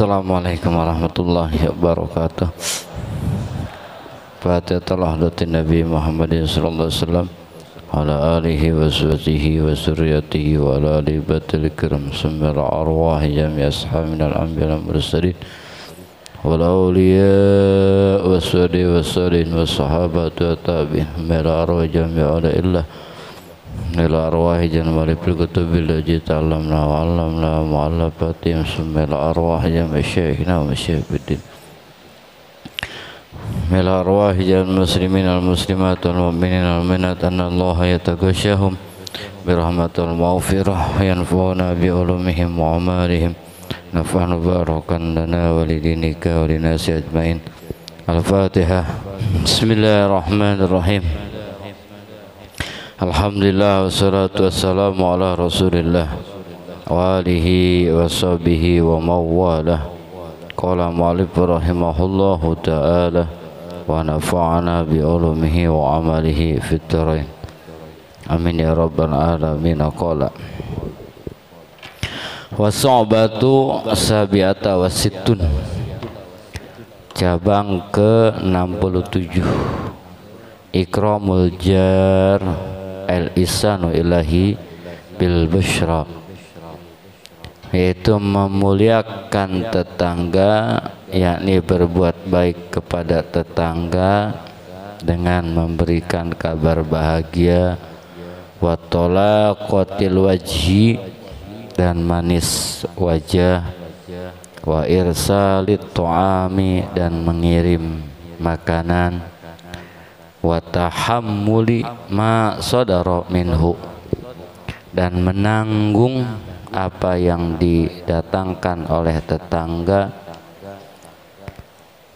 Assalamualaikum warahmatullahi wabarakatuh. Fatihah Nabi Muhammad sallallahu alaihi wasallam ala alihi wa sahbihi wa suriyatihi wa ala ali batil kiram sumber arwah jami ashab minal anbiya wal mursalin wal awliya wa sadi wa salin wa sahabat wa tabi'in mila arwah jami ala illah ila arwah janwali fil kutubil lati ta'allamna wa 'allamna mu'allafatin sumila arwah jami syekhina wa syekhidin mila arwah jami muslimin al muslimat wal mu'minin al mu'minat anna Allah yataghashahum birahmatil maghfirah yanfa'una bi ulumihim wa amalihim nafa'an barakan lana wa lidinika wa linasi ajmain. Al-Fatihah. Bismillahirrahmanirrahim. Alhamdulillah wassalatu wassalamu ala rasulillah wa alihi wa sahbihi wa mawalah. Qala mu'allif rahimahullahu ta'ala wa nafa'ana bi ulumihi wa amalihi fit dharain amin ya rabbal alamin. Qala wa sa'batu sabiata wa sittun, cabang ke-67, ikramul jar al-ihsanu ilahi bil busyra, yaitu memuliakan tetangga, yakni berbuat baik kepada tetangga dengan memberikan kabar bahagia, wa talaqatil wajhi, dan manis wajah, wa irsalit tu'ami, dan mengirim makanan, wa tahammuli ma sadara minhu, dan menanggung apa yang didatangkan oleh tetangga.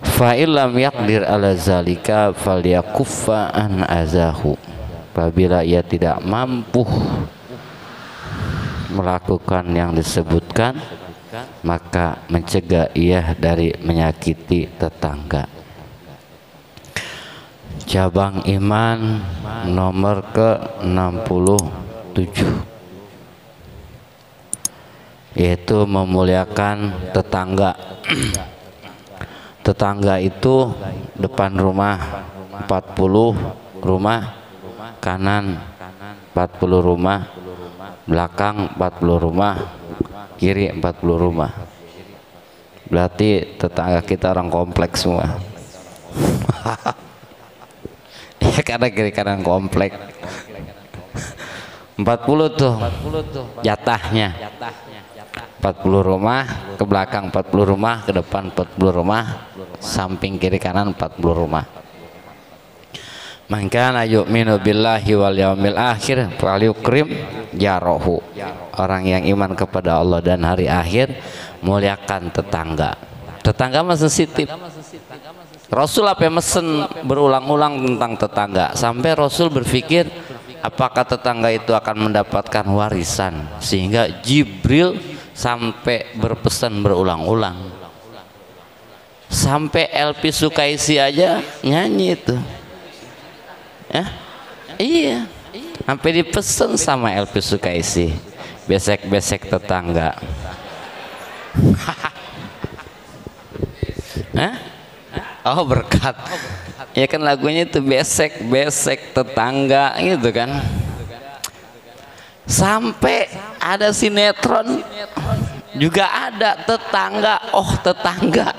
Fa illam yaqdir ala zalika falyakuffa an azahu, apabila ia tidak mampu melakukan yang disebutkan, maka mencegah ia dari menyakiti tetangga. Cabang iman nomor ke-67, yaitu memuliakan tetangga. Tetangga itu depan rumah 40 rumah, kanan 40 rumah, belakang 40 rumah, kiri 40 rumah. Berarti tetangga kita orang kompleks semua. Ya karena kiri kanan komplek. 40 tuh jatahnya. 40 rumah, ke belakang 40 rumah, ke depan 40 rumah, samping kiri kanan 40 rumah. Man kana yu'minu billahi wal yaumil akhir falyukrim jarahu. Orang yang iman kepada Allah dan hari akhir, muliakan tetangga. Tetangga mah sensitif. Rasul apa mesen berulang-ulang tentang tetangga, sampai Rasul berpikir apakah tetangga itu akan mendapatkan warisan, sehingga Jibril sampai berpesan berulang-ulang. Sampai Elvi Sukaisi aja nyanyi itu. Ya? Iya. Sampai dipesan sama Elvi Sukaisi, besek-besek tetangga. Hah? Oh berkat. Ya kan lagunya itu besek-besek tetangga gitu kan. Sampai ada sinetron juga ada tetangga, oh tetangga.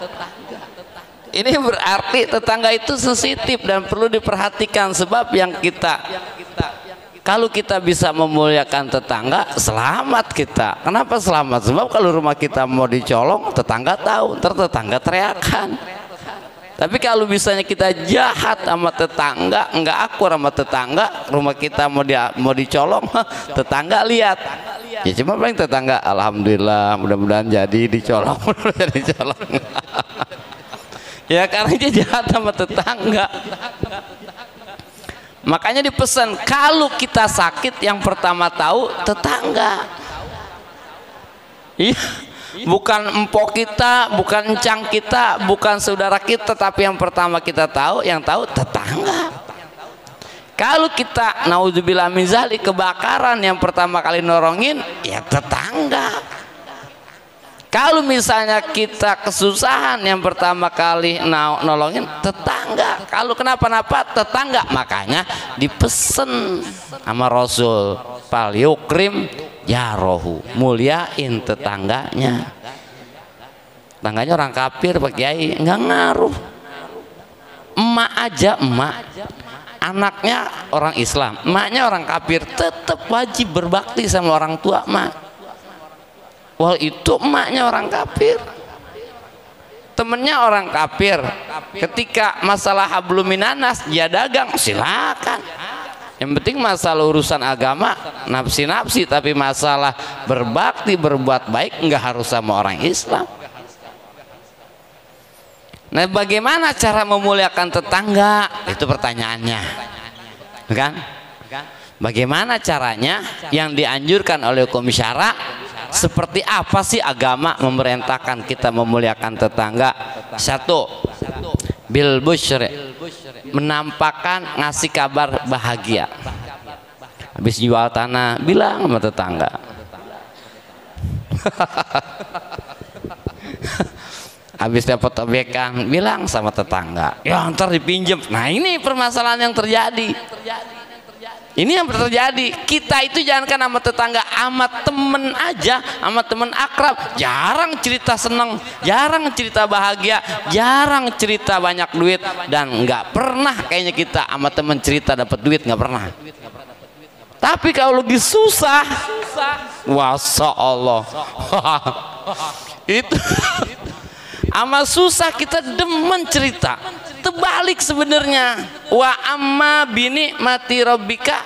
Ini berarti tetangga itu sensitif dan perlu diperhatikan, sebab yang kita, kalau kita bisa memuliakan tetangga, selamat kita. Kenapa selamat? Sebab kalau rumah kita mau dicolong, tetangga tahu, ntar tetangga teriakan. Tapi kalau misalnya kita jahat sama tetangga, enggak akur sama tetangga, rumah kita mau dicolong, tetangga lihat. Ya cuma paling tetangga, alhamdulillah, mudah-mudahan jadi dicolong, jadi dicolong. Ya karena dia jahat sama tetangga. Makanya dipesan, kalau kita sakit yang pertama tahu tetangga. Iya. Bukan empok kita, bukan encang kita, bukan saudara kita, tapi yang pertama kita tahu, yang tahu tetangga. Kalau kita naudzubillah min zalik kebakaran, yang pertama kali nolongin ya tetangga. Kalau misalnya kita kesusahan, yang pertama kali nolongin tetangga. Kalau kenapa-napa tetangga, makanya dipesen sama Rasul, fal yukrim jarohu, muliain tetangganya. Tetangganya orang kafir Pak Kiai nggak ngaruh. Emak aja, emak anaknya orang Islam, emaknya orang kafir, tetap wajib berbakti sama orang tua emak. Wah, itu emaknya orang kafir, temennya orang kafir. Ketika masalah hablum minanas, dia dagang, silakan. Yang penting masalah urusan agama nafsi-nafsi, tapi masalah berbakti berbuat baik nggak harus sama orang Islam. Nah, bagaimana cara memuliakan tetangga? Itu pertanyaannya, kan? Bagaimana caranya yang dianjurkan oleh hukum syara? Seperti apa sih agama memerintahkan kita memuliakan tetangga? Satu, bil busyri, menampakkan, ngasih kabar bahagia. Habis jual tanah, bilang sama tetangga. Habis dapat obyekan, bilang sama tetangga, ya ntar dipinjem. Nah, ini permasalahan yang terjadi. Ini yang terjadi. Kita itu jangankan sama tetangga, sama temen aja, sama temen akrab, jarang cerita seneng, jarang cerita bahagia, jarang cerita banyak duit, dan nggak pernah kayaknya kita sama temen cerita dapat duit, nggak pernah. Tapi kalau lagi susah, Masya Allah, itu sama susah kita demen cerita. Terbalik sebenarnya. Wa amma bini mati robbika,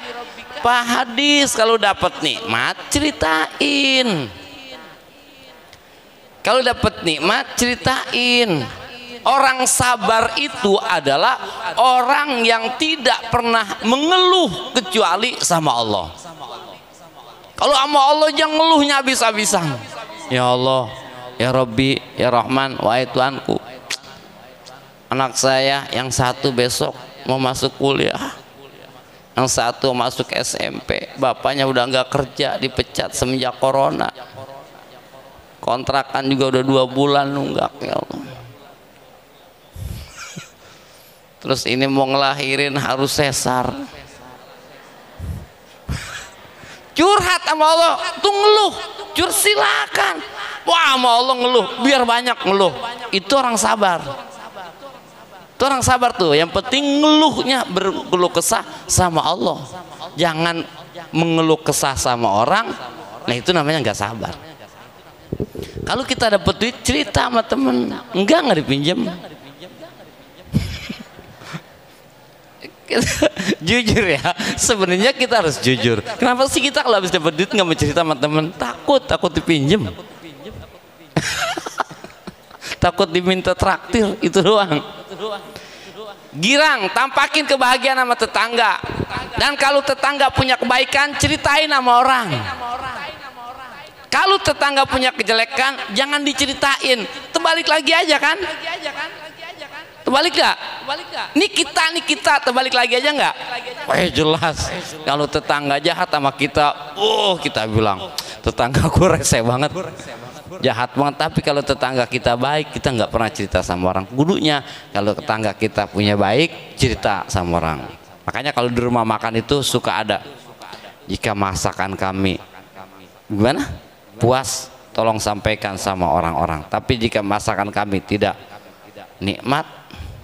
Pak hadis, kalau dapat nikmat ceritain. Kalau dapat nikmat ceritain. Orang sabar itu adalah orang yang tidak pernah mengeluh kecuali sama Allah. Kalau sama Allah jangan ngeluhnya habis-habisan. Ya Allah, ya Rabbi, ya Rahman, wahai Tuhanku, anak saya yang satu besok mau masuk kuliah, yang satu masuk SMP, bapaknya udah nggak kerja, dipecat semenjak corona, kontrakan juga udah 2 bulan nunggak, ya Allah. Terus ini mau ngelahirin harus sesar. Curhat sama Allah tuh ngeluh, silakan. Wah, sama Allah ngeluh, biar banyak ngeluh. Itu orang sabar. Itu orang sabar tuh. Yang penting ngeluhnya berkeluh kesah sama Allah. Jangan mengeluh kesah sama orang. Nah, itu namanya nggak sabar. Kalau kita dapat duit cerita sama temen, nggak dipinjam. Jujur ya, sebenarnya kita harus jujur. Kenapa sih kita kalau habis dapat duit nggak mau cerita sama temen? Takut dipinjem. Takut diminta traktir, itu doang. Girang, tampakin kebahagiaan sama tetangga. Dan kalau tetangga punya kebaikan, ceritain sama orang. Kalau tetangga punya kejelekan, jangan diceritain, terbalik lagi aja kan? Terbalik gak? Ini kita terbalik lagi aja nggak? Jelas. Kalau tetangga jahat sama kita, kita bilang tetangga gue rese banget, jahat banget. Tapi kalau tetangga kita baik, kita nggak pernah cerita sama orang. Kudunya kalau tetangga kita punya baik, cerita sama orang. Makanya kalau di rumah makan itu suka ada, jika masakan kami gimana? Puas, tolong sampaikan sama orang-orang. Tapi jika masakan kami tidak nikmat,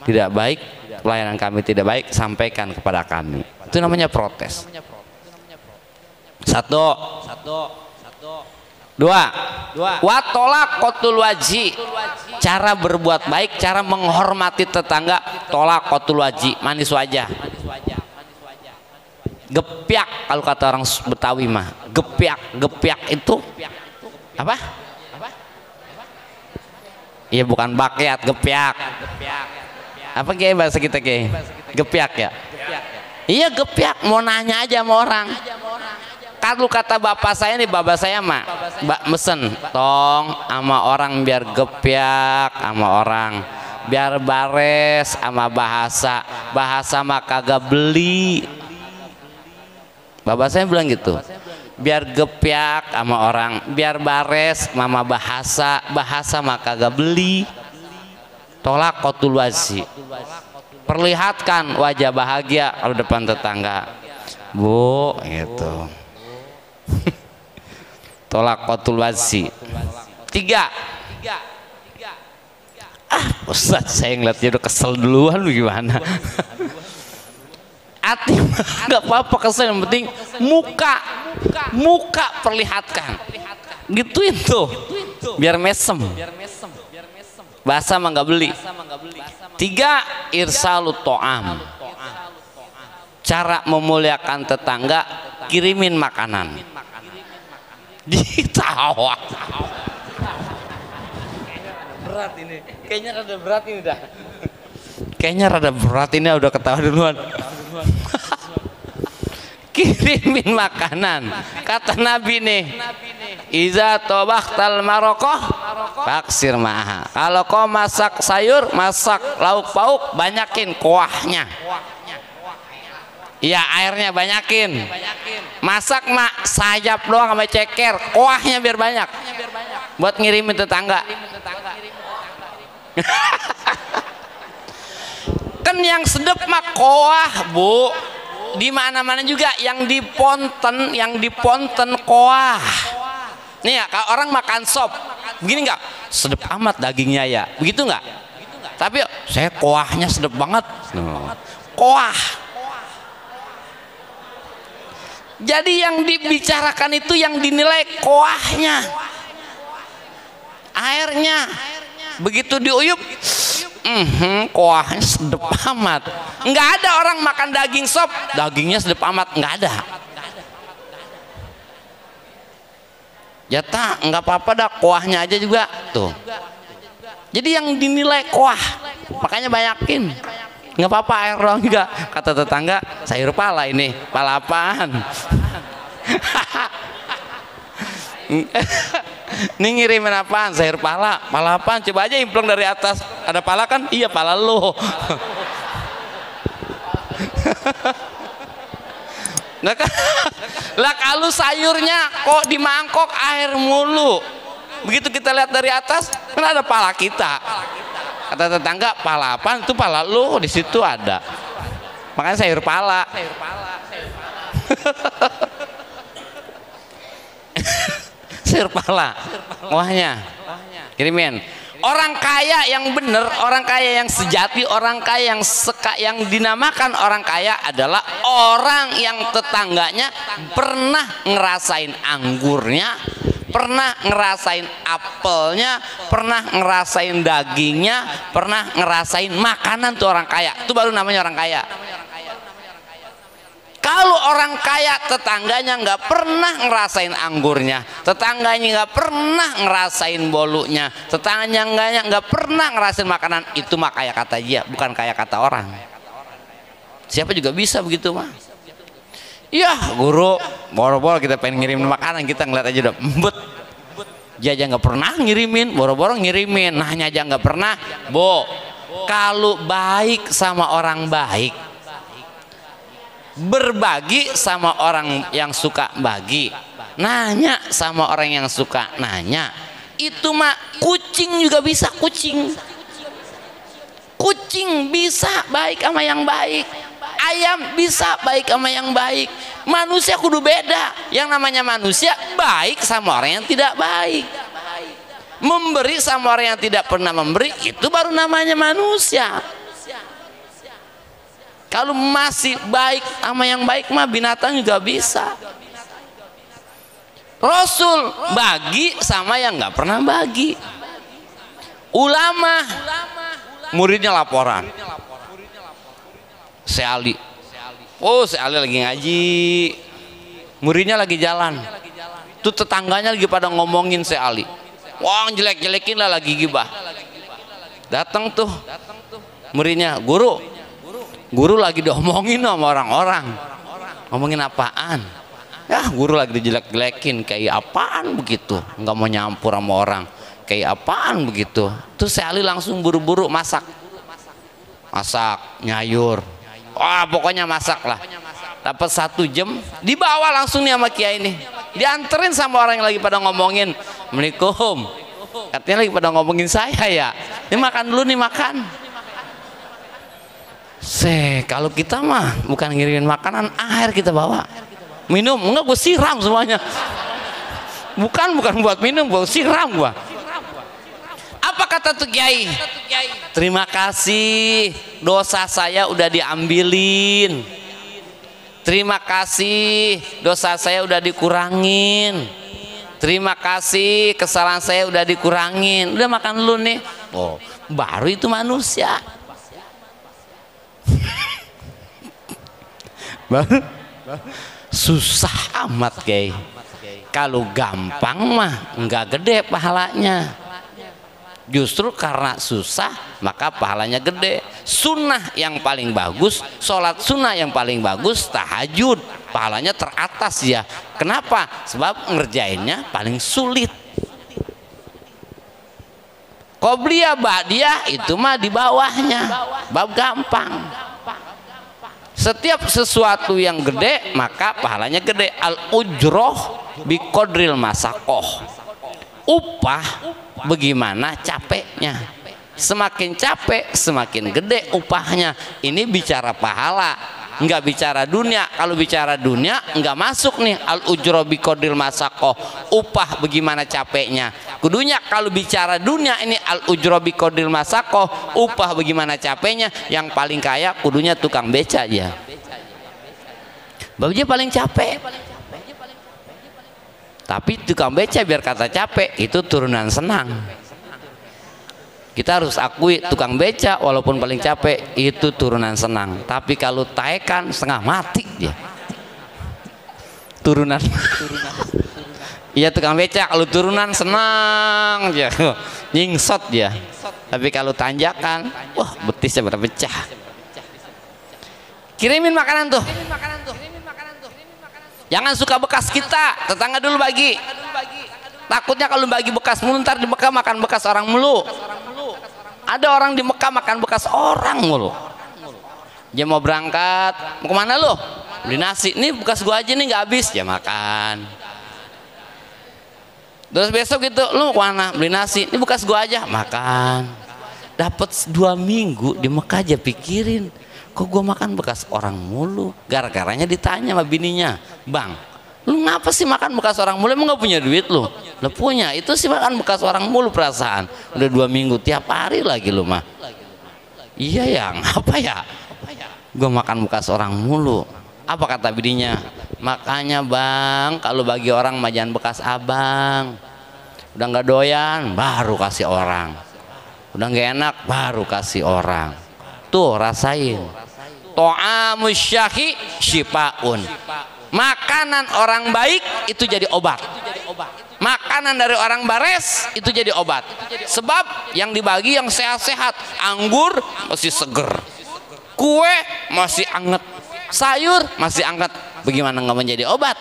tidak baik, pelayanan kami tidak baik, sampaikan kepada kami. Itu namanya protes. Satu. Dua. Watolak kotul waji. Cara berbuat baik, cara menghormati tetangga. Tolak kotul waji, manis wajah. Gepiak kalau kata orang Betawi mah. Gepiak itu apa? Iya, bukan bakyat, gepiak. Apa kayak bahasa kita kayak gepiak ya? Iya, gepiak, mau nanya aja sama orang. Kalau kata bapak saya nih, bapak saya mah mesen tong sama orang biar gepiak sama orang, biar bares sama bahasa mah kagak beli. Bapak saya bilang gitu. biar gepyak sama orang, biar bares mama bahasa mah kagak beli. Tolak qatul wajhi, perlihatkan wajah bahagia kalau depan tetangga, Bu, gitu. Tolak qatul wajhi. 3, Ustaz saya ngeliatnya udah kesel duluan, gimana? Hati nggak apa-apa kesel, yang penting muka perlihatkan, gituin tuh biar mesem. Bahasa mah nggak beli. 3, irsalut to'am, cara memuliakan tetangga, kirimin makanan. Ditawa. Berat ini, kayaknya rada berat ini dah. Kayaknya rada berat ini, udah ketawa duluan. Kirimin makanan. Kata Nabi nih, iza tobakhtal marokoh faksir ma'aha. Kalau kau masak sayur, masak lauk pauk, banyakin kuahnya. Iya, airnya banyakin. Masak mak sayap doang sama ceker, kuahnya biar banyak. Buat ngirimin tetangga. Kan yang sedep mah kuah, Bu. Di mana-mana juga yang diponten kuah. Nih ya, kalau orang makan sop, begini nggak? Sedep amat dagingnya ya, begitu nggak? Tapi saya kuahnya sedep banget. Kuah. Jadi yang dibicarakan itu yang dinilai kuahnya, airnya. Begitu diuyup, kuahnya sedep amat. Nggak ada orang makan daging sop, dagingnya sedep amat, nggak ada. Jatah nggak apa-apa dah, kuahnya aja juga tuh. Jadi yang dinilai kuah, makanya banyakin. Nggak apa-apa air doang juga. Kata tetangga, sayur pala ini, pala apaan? Ini ngirimin apaan? Sayur pala. Pala apaan? Coba aja implong dari atas. Ada pala kan? Iya, pala lo. Lah kalau sayurnya kok di mangkok air mulu. Begitu kita lihat dari atas, kan ada pala kita. Kata tetangga, pala apaan? Itu pala lo, di situ ada. Makanya sayur pala. Sayur pala, kuahnya kirimin. Orang kaya yang bener, orang kaya yang sejati, orang kaya yang dinamakan orang kaya adalah orang yang tetangganya pernah ngerasain anggurnya, pernah ngerasain apelnya, pernah ngerasain dagingnya, pernah ngerasain makanan tuh orang kaya. Itu baru namanya orang kaya. Kalau orang kaya tetangganya nggak pernah ngerasain anggurnya, tetangganya nggak pernah ngerasain bolunya, tetangganya nggak pernah ngerasain makanan, itu mah kaya kata dia, bukan kaya kata orang. Siapa juga bisa begitu mah. Ya guru, boro-boro kita pengen ngirimin makanan, kita ngeliat aja udah embut. Dia aja nggak pernah ngirimin, boro-boro ngirimin, nanya aja nggak pernah. Bo, kalau baik sama orang baik, berbagi sama orang yang suka bagi, nanya sama orang yang suka nanya, itu mah kucing juga bisa. Kucing bisa baik sama yang baik, ayam bisa baik sama yang baik. Manusia kudu beda. Yang namanya manusia baik sama orang yang tidak baik, memberi sama orang yang tidak pernah memberi, itu baru namanya manusia. Kalau masih baik sama yang baik mah binatang juga bisa. Rasul bagi sama yang nggak pernah bagi. Ulama, muridnya laporan. Si Ali, si Ali lagi ngaji, muridnya lagi jalan. Tuh tetangganya lagi pada ngomongin si Ali. Wah, jelek-jelekin lah, lagi gibah. Datang tuh muridnya, guru lagi diomongin sama orang-orang. Ngomongin apaan? Ya guru lagi dijelek-jelekin, kayak apaan begitu, nggak mau nyampur sama orang, kayak apaan begitu. Terus si Ali langsung buru-buru masak nyayur, wah pokoknya masak lah. Dapat 1 jam dibawa langsung nih sama kiai ini. dianterin sama orang yang lagi pada ngomongin. Assalamualaikum, katanya lagi pada ngomongin saya ya, ini makan dulu nih, makan. Kalau kita mah bukan ngirimin makanan, air kita bawa, minum, enggak gue siram semuanya. Bukan buat minum, gue siram gua. Apa kata tuh Kiai? Terima kasih, dosa saya udah diambilin. Terima kasih, dosa saya udah dikurangin. Terima kasih, kesalahan saya udah dikurangin. Udah makan dulu nih. Oh, baru itu manusia. Baru susah amat Kiai. Kalau gampang mah nggak gede pahalanya. Justru karena susah maka pahalanya gede. Sunnah yang paling bagus, sholat sunnah yang paling bagus, tahajud, pahalanya teratas ya. Kenapa? Sebab ngerjainnya paling sulit. Qobliyah ba'diyah itu mah di bawahnya, bab gampang. Setiap sesuatu yang gede maka pahalanya gede. Al ujroh biqadril masakoh, upah bagaimana capeknya. Semakin capek semakin gede upahnya. Ini bicara pahala, nggak bicara dunia. Kalau bicara dunia nggak masuk nih al ujroh biqadril masakoh, upah bagaimana capeknya. Kudunya kalau bicara dunia ini al ujroh biqadril masakoh, upah bagaimana capeknya. Yang paling kaya kudunya tukang beca aja, dia paling capek. Tapi tukang beca biar kata capek itu turunan senang. Kita harus akui tukang beca walaupun paling capek itu turunan senang. Tapi kalau taekan setengah mati dia. Turunan. Iya tukang beca kalau turunan senang dia, nyingsot dia. Tapi kalau tanjakan, wah betisnya pada pecah. Kirimin makanan tuh. Jangan suka bekas kita, tetangga dulu bagi. Takutnya kalau bagi bekas mulu, ntar di Mekah makan bekas orang mulu. Ada orang di Mekah makan bekas orang mulu. Dia mau berangkat, mau kemana lo? Beli nasi, nih bekas gua aja nih nggak habis, ya makan. Terus besok gitu, lo mau kemana? Beli nasi, ini bekas gua aja, makan. Dapat 2 minggu di Mekah aja pikirin. Kok gue makan bekas orang mulu? Gara-garanya ditanya sama bininya, bang, lu ngapa sih makan bekas orang mulu? Emang gak punya duit lu? Lu punya, itu sih makan bekas orang mulu perasaan. Udah 2 minggu tiap hari lagi lu mah. Iya ya, ngapa ya? Gue makan bekas orang mulu. Apa kata bininya? Makanya bang, kalau bagi orang mah jangan bekas abang. Udah gak doyan, baru kasih orang. Udah gak enak, baru kasih orang. Tuh rasain. To'amus syahi syifaun. Makanan orang baik itu jadi obat. Makanan dari orang bares itu jadi obat. Sebab yang dibagi yang sehat-sehat. Anggur masih seger, kue masih anget, sayur masih anget. Bagaimana nggak menjadi obat?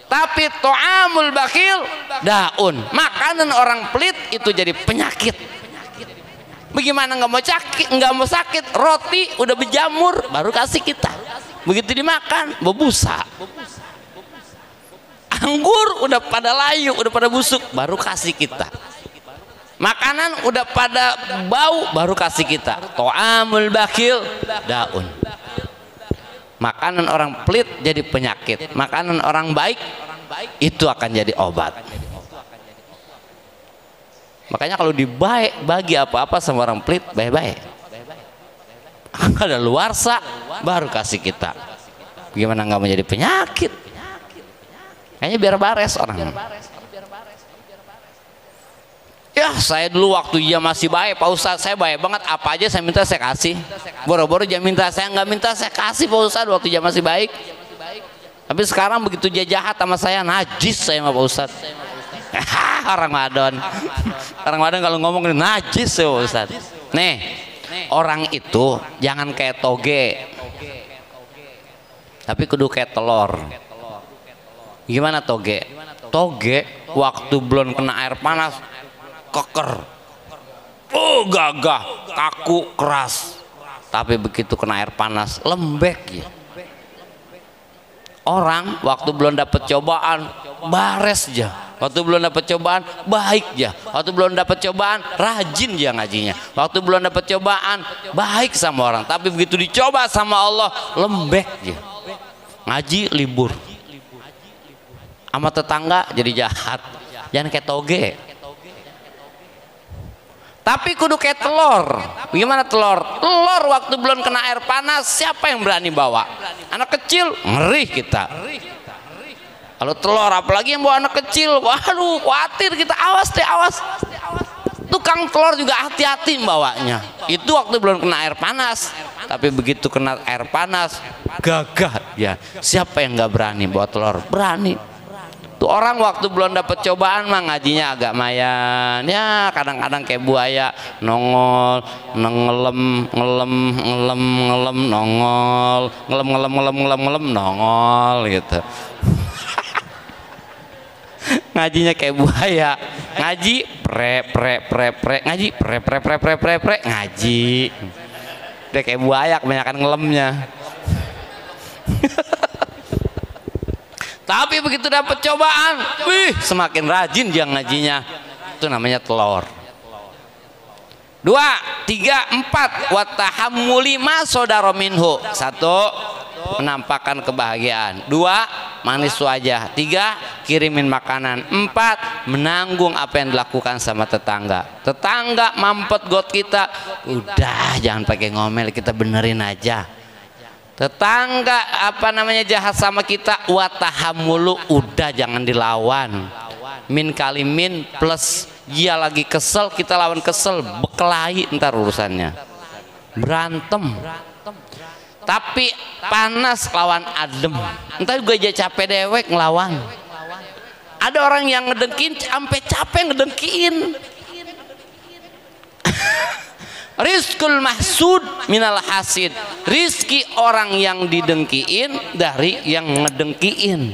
Tapi to'amul bakhil daun. Makanan orang pelit itu jadi penyakit. Bagaimana nggak mau sakit, roti udah berjamur baru kasih kita, begitu dimakan berbusa. Anggur udah pada layu, udah pada busuk baru kasih kita. Makanan udah pada bau baru kasih kita. To'amul bakhil daun. Makanan orang pelit jadi penyakit, makanan orang baik itu akan jadi obat. Makanya kalau bagi apa-apa sama orang pelit, baik-baik. Ada luarsa baru kasih kita. Bagaimana nggak menjadi penyakit? Kayaknya biar bares orang. Ya saya dulu waktu dia masih baik, Pak Ustadz saya baik banget, apa aja saya minta saya kasih. Boro-boro dia minta saya nggak minta saya kasih Pak Ustadz waktu dia masih baik. Tapi sekarang begitu dia jahat sama saya, najis saya sama Pak Ustadz. Orang Madon kalau ngomong najis ya Ustaz. Nih orang itu jangan kayak toge, tapi kudu kayak telur. Gimana toge? Toge waktu belum kena air panas keker, gagah, kaku, keras. Tapi begitu kena air panas lembek ya. Orang waktu belum dapat cobaan bares aja. Waktu belum dapat cobaan baik aja. Waktu belum dapat cobaan rajin aja ngajinya. Waktu belum dapat cobaan baik sama orang. Tapi begitu dicoba sama Allah lembek aja. Ngaji libur. Sama tetangga jadi jahat. Jangan kayak toge. Tapi kudu kayak telur. Bagaimana telur? Telur waktu belum kena air panas siapa yang berani bawa? Anak kecil ngeri kita. Kalau telur apalagi yang bawa anak kecil, waduh khawatir kita. Awas deh, awas. Tukang telur juga hati-hati bawanya. Itu waktu belum kena air panas. Tapi begitu kena air panas gagah ya. Siapa yang nggak berani bawa telur? Berani. Tuh orang waktu belum dapat cobaan mah ngajinya agak mayan ya, kadang-kadang kayak buaya nongol ngelem nongol ngelem nongol gitu. Ngajinya kayak buaya, ngaji pre ngaji pre ngaji. Udah kayak buaya kebanyakan ngelemnya. Tapi begitu dapat cobaan, wih, semakin rajin dia ngajinya. Itu namanya telur. 2, 3, 4 watahammuli ma sodaro minhu. 1, menampakkan kebahagiaan. 2, manis wajah. 3, kirimin makanan. 4, menanggung apa yang dilakukan sama tetangga. Tetangga mampet got kita, udah jangan pakai ngomel, kita benerin aja. Tetangga apa namanya jahat sama kita, watahamulu, udah jangan dilawan. Min kalimin plus dia lagi kesel, kita lawan kesel, bekelahi ntar urusannya, berantem. Tapi panas lawan adem, ntar juga aja capek dewek ngelawan. Ada orang yang ngedengkin sampai capek ngedengkin. Rizkul mahsud minal hasid. Rizki orang yang didengkiin dari yang ngedengkiin.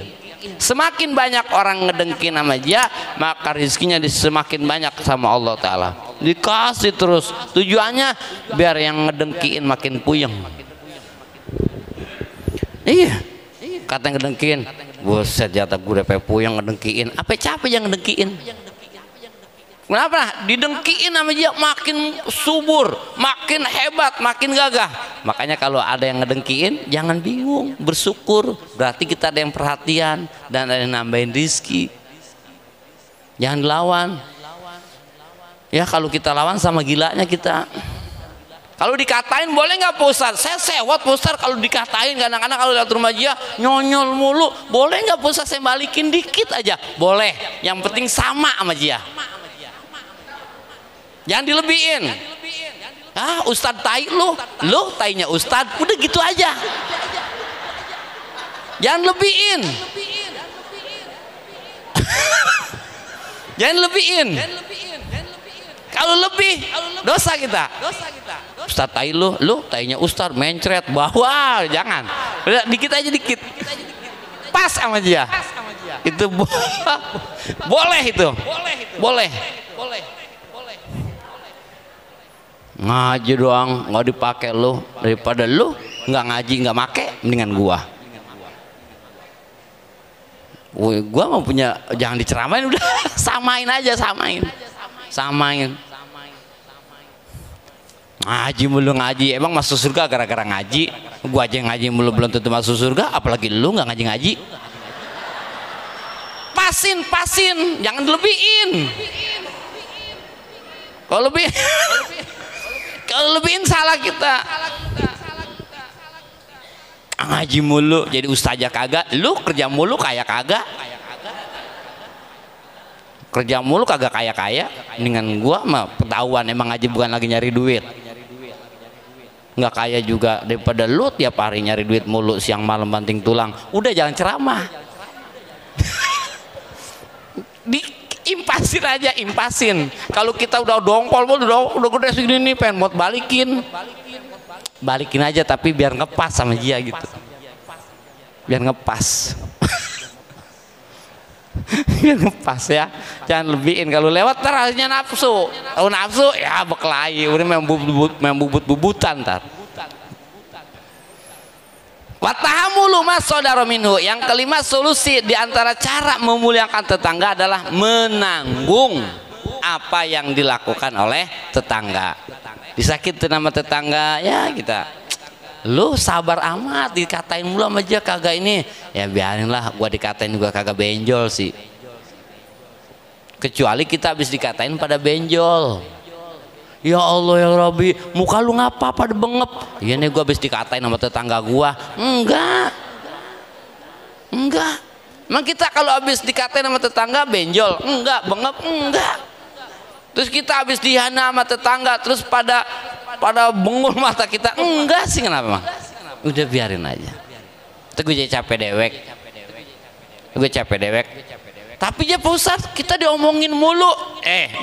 Semakin banyak orang ngedengkin sama dia, maka rizkinya semakin banyak sama Allah Ta'ala. Dikasih terus. Tujuannya biar yang ngedengkiin makin puyeng. Iya. Kata yang ngedengkiin, buset jatah gue udah puyeng ngedengkiin. Apa capek yang ngedengkiin? Kenapa? Didengkiin sama dia makin subur, makin hebat, makin gagah. Makanya kalau ada yang ngedengkiin jangan bingung, bersyukur. Berarti kita ada yang perhatian dan ada yang nambahin rizki. Jangan lawan. Ya kalau kita lawan sama gilanya kita. Kalau dikatain boleh nggak Pak Ustadz? Saya sewot Pak Ustadz kalau dikatain. Kadang-kadang kalau lihat rumah dia nyonyol mulu, boleh nggak Pak Ustadz saya balikin dikit aja? Boleh. Yang penting sama sama dia. Jangan dilebihin. Ah, Ustadz tai lu tainya Ustadz, udah gitu aja. Jangan lebihin. Jangan lebihin. Kalau lebih dosa kita. Ustadz tai lu tainya Ustadz, mencret bawah, jangan. Udah dikit aja dikit. Pas sama dia. Itu boleh itu. Boleh. Ngaji doang nggak dipakai lu, daripada lu nggak ngaji nggak make, mendingan gua mau punya, jangan diceramain, udah samain aja, samain. Ngaji mulu ngaji, emang masuk surga gara-gara ngaji? Gua aja yang ngaji mulu belum tentu masuk surga, apalagi lu nggak ngaji. Pasin, jangan dilebihin. Kalau lebihin salah kita. Ngaji mulu jadi ustazah kagak, lu kerja mulu kayak kagak. Kerja mulu kagak kaya. Dengan gua mah ketahuan emang ngaji bukan lagi nyari duit. Nggak kaya juga daripada lu tiap hari nyari duit mulu, siang malam banting tulang. Udah jangan ceramah. Impasin. Kalau kita udah dongkol, udah gede segini nih, pengen buat balikin aja, tapi biar ngepas sama dia gitu. Biar ngepas. Biar ngepas ya. Jangan lebihin. Kalau lewat ntar hasilnya nafsu. Kalau nafsu ya bekelahi, udah main bubut-bubutan ntar. Watahamulu mas saudara minhu. Yang kelima, solusi di antara cara memuliakan tetangga adalah menanggung apa yang dilakukan oleh tetangga. Disakitin nama tetangga, ya kita, lu sabar amat, dikatain mulu sama dia kagak ini, ya biarinlah, gua dikatain juga kagak benjol sih. Kecuali kita habis dikatain pada benjol. Ya Allah ya Rabbi, muka lu ngapa pada bengep? Iya nih gua habis dikatain sama tetangga gua. Enggak. Emang kita kalau habis dikatain sama tetangga benjol? Enggak, bengep? Enggak. Terus kita habis dihina sama tetangga terus pada bengul mata kita? Enggak sih, kenapa? Udah biarin aja. Itu gue jadi capek dewek. Tapi ya Pak Ustadz, kita diomongin mulu.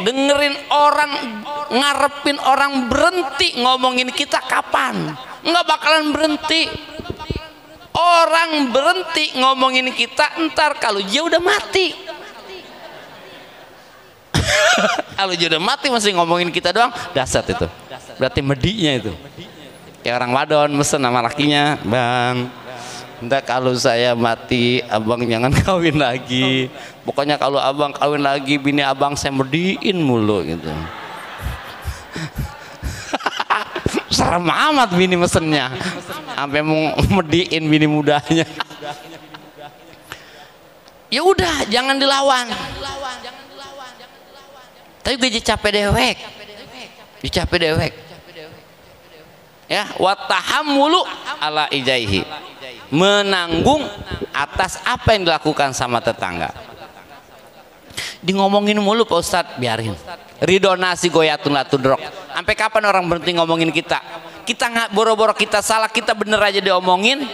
Dengerin orang, ngarepin orang berhenti ngomongin kita kapan? Nggak bakalan berhenti. Orang berhenti ngomongin kita ntar kalau dia udah mati. Kalau dia udah mati masih ngomongin kita doang, dasar itu. Berarti medinya itu. Kayak orang wadon mesen sama lakinya, bang, entah kalau saya mati abang jangan kawin lagi. Pokoknya kalau abang kawin lagi bini abang saya mediin mulu gitu. Serem amat bini mesennya, sampai mau mediin bini mudanya. Ya udah, jangan dilawan. Tapi gue jadi capek dewek. Ya, watahammulu ala ijaihi, menanggung atas apa yang dilakukan sama tetangga. Di ngomongin mulu Pak Ustadz, biarin. Ridho nasi goyatun la tudrok. Sampai kapan orang berhenti ngomongin kita? Kita nggak boro-boro kita salah, kita bener aja diomongin.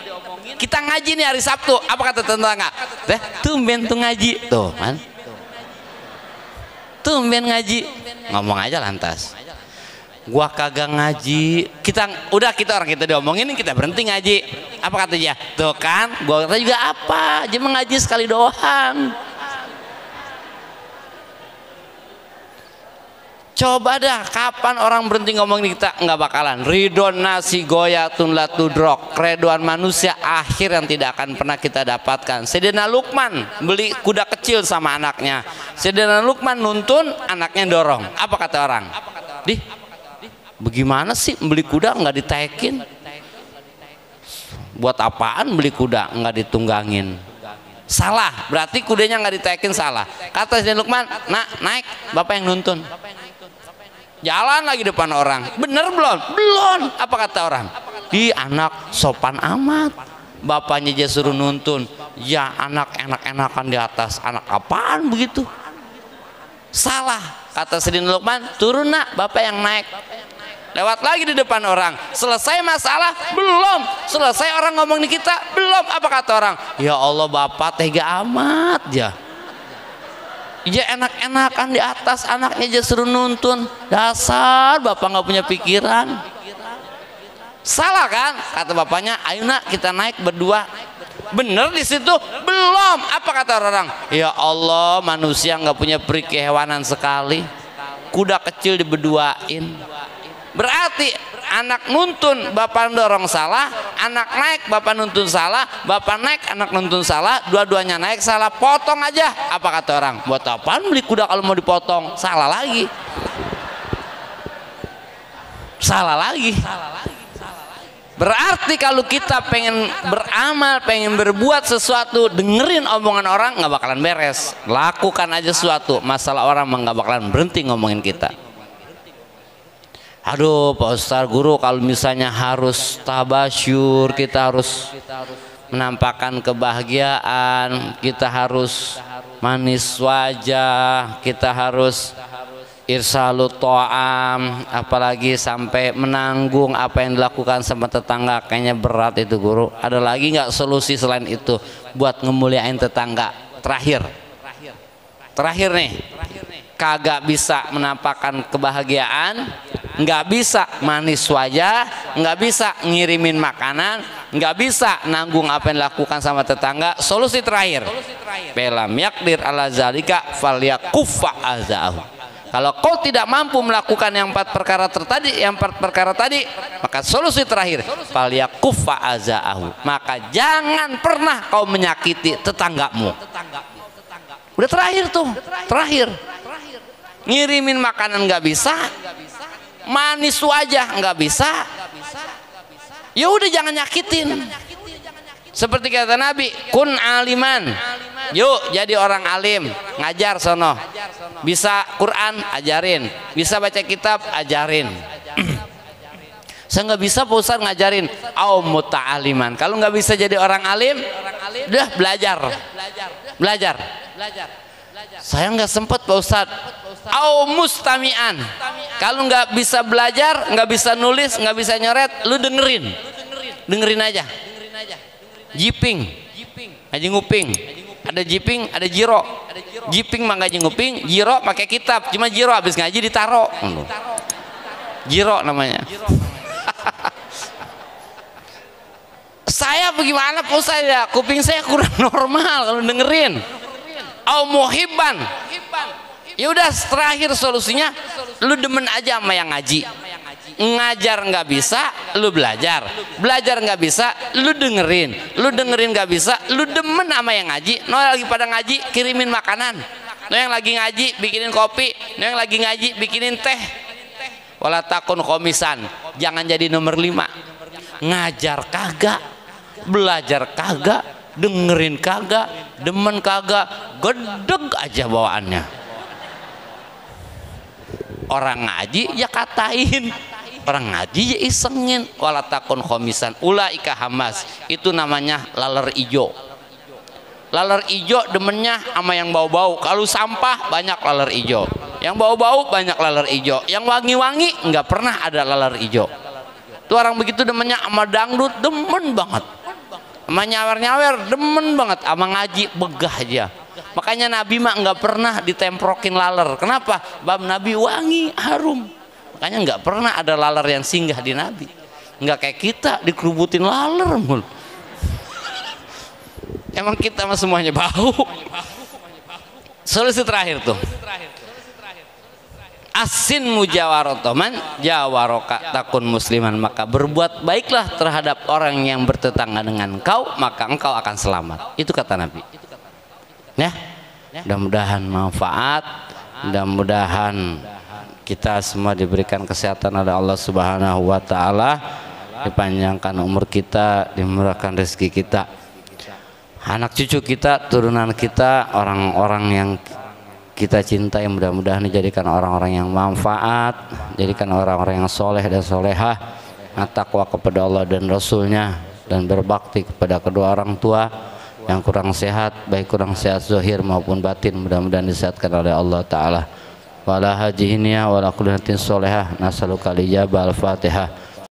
Kita ngaji nih hari Sabtu, apa kata tetangga? Tumben tuh ngaji, tuh kan? Tumben ngaji, ngomong aja lantas. Gua kagak ngaji. Kita orang kita diomongin, kita berhenti ngaji. Apa kata dia? Tuh kan, gua kata juga apa? Dia mengaji sekali doang. Coba dah, kapan orang berhenti ngomongin kita? Nggak bakalan. Ridon nasi goyatun la tudrok. Keredoan manusia akhir yang tidak akan pernah kita dapatkan. Sayyidina Luqman beli kuda kecil sama anaknya. Sayyidina Luqman nuntun, anaknya dorong. Apa kata orang? Bagaimana sih beli kuda nggak ditekin? Buat apaan beli kuda nggak ditunggangin? Salah, berarti kudanya nggak ditekin, salah. Kata Sayyidina Luqman, nak naik, bapak yang nuntun. Jalan lagi depan orang, bener belum? Belum. Apa kata orang? Di anak sopan amat, bapaknya aja suruh nuntun. Ya anak enak-enakan di atas, anak apaan begitu? Salah. Kata Sayyidina Luqman, turun nak, bapak yang naik. Lewat lagi di depan orang, selesai masalah? Belum. Selesai orang ngomong di kita? Belum. Apa kata orang? Ya Allah, bapak tega amat ya. Ya enak-enakan di atas, anaknya aja suruh nuntun. Dasar bapak nggak punya pikiran. Salah kan? Kata bapaknya, ayo nak kita naik berdua. Bener di situ? Belum. Apa kata orang? Ya Allah, manusia nggak punya peri kehewanan sekali. Kuda kecil diberduain. Berarti anak nuntun bapak dorong salah, anak naik bapak nuntun salah, bapak naik anak nuntun salah, dua-duanya naik salah, potong aja. Apa kata orang? Buat apaan beli kuda kalau mau dipotong? Salah lagi. Berarti kalau kita pengen beramal, pengen berbuat sesuatu, dengerin omongan orang nggak bakalan beres. Lakukan aja sesuatu, masalah orang nggak bakalan berhenti ngomongin kita. Aduh Pak Ustadz, guru, kalau misalnya harus tabasyur, kita harus menampakkan kebahagiaan, kita harus manis wajah, kita harus irsalu to'am, apalagi sampai menanggung apa yang dilakukan sama tetangga. Kayaknya berat itu guru. Ada lagi nggak solusi selain itu buat ngemuliain tetangga? Terakhir nih, kagak bisa menampakkan kebahagiaan, nggak bisa manis wajah, nggak bisa ngirimin makanan, nggak bisa nanggung apa yang dilakukan sama tetangga. Solusi terakhir, belam yakdir ala zalika falyakuffa azahu. Kalau kau tidak mampu melakukan yang empat perkara tadi, maka solusi terakhir, falyakuffa azaahu, maka jangan pernah kau menyakiti tetanggamu. Udah terakhir tuh, terakhir. Ngirimin makanan nggak bisa, manis wajah nggak bisa, ya udah jangan nyakitin. Seperti kata Nabi, kun aliman, yuk jadi orang alim, ngajar sono. Bisa Quran, ajarin. Bisa baca kitab, ajarin. Saya nggak bisa Pak Ustadz ngajarin. Au muta'aliman. Kalau nggak bisa jadi orang alim, udah belajar. Belajar. Saya nggak sempat Pak Ustadz. Au mustami'an. Kalau nggak bisa belajar, nggak bisa nulis, nggak bisa nyoret, lu dengerin. Dengerin aja. Jiping, ngaji nguping. Ada jiping, ada jiro. Jiping mah ngaji nguping, jiro pakai kitab. Cuma jiro habis ngaji ditaro. Jiro namanya. Saya bagaimana Pak Ustaz ya? Kuping saya kurang normal kalau dengerin. Au muhibban. Ya udah terakhir solusinya, lu demen aja sama yang ngaji. Ngajar nggak bisa, lu belajar. Belajar nggak bisa, lu dengerin. Lu dengerin nggak bisa, lu demen sama yang ngaji. No yang lagi pada ngaji, kirimin makanan. No yang lagi ngaji, bikinin kopi. No yang lagi ngaji, bikinin teh. Wala takun komisan, jangan jadi nomor 5. Ngajar kagak, belajar kagak, dengerin kagak, demen kagak, gedeg aja bawaannya. Orang ngaji ya katain, orang ngaji ya isengin. Wala takun komisan, ulaika hamas, itu namanya laler ijo. Laler ijo demennya sama yang bau-bau. Kalau sampah banyak laler ijo, yang bau-bau banyak laler ijo, yang wangi-wangi nggak pernah ada laler ijo. Tuh orang begitu demennya sama dangdut, demen banget. Sama nyawer-nyawer demen banget, sama ngaji begah aja. Makanya Nabi mah nggak pernah ditemprokin laler. Kenapa? Bab Nabi wangi, harum. Makanya nggak pernah ada laler yang singgah di Nabi. Nggak kayak kita dikerubutin laler mul. Emang kita mah semuanya bau. Solusi terakhir tuh, asin mujawarotoman jawaroka takun musliman, maka berbuat baiklah terhadap orang yang bertetangga dengan engkau, maka engkau akan selamat. Itu kata Nabi. Ya, mudah-mudahan manfaat, mudah-mudahan kita semua diberikan kesehatan oleh Allah Subhanahu wa Ta'ala, dipanjangkan umur kita, dimurahkan rezeki kita, anak cucu kita, turunan kita, orang-orang yang kita cintai, mudah-mudahan dijadikan orang-orang yang manfaat, jadikan orang-orang yang soleh dan solehah, takwa kepada Allah dan Rasulnya, dan berbakti kepada kedua orang tua. Yang kurang sehat, baik kurang sehat zahir maupun batin, mudah-mudahan disehatkan oleh Allah Ta'ala. Wala hajihinnya wala kulinatin solehah, nasaluka lijabah al-fatihah.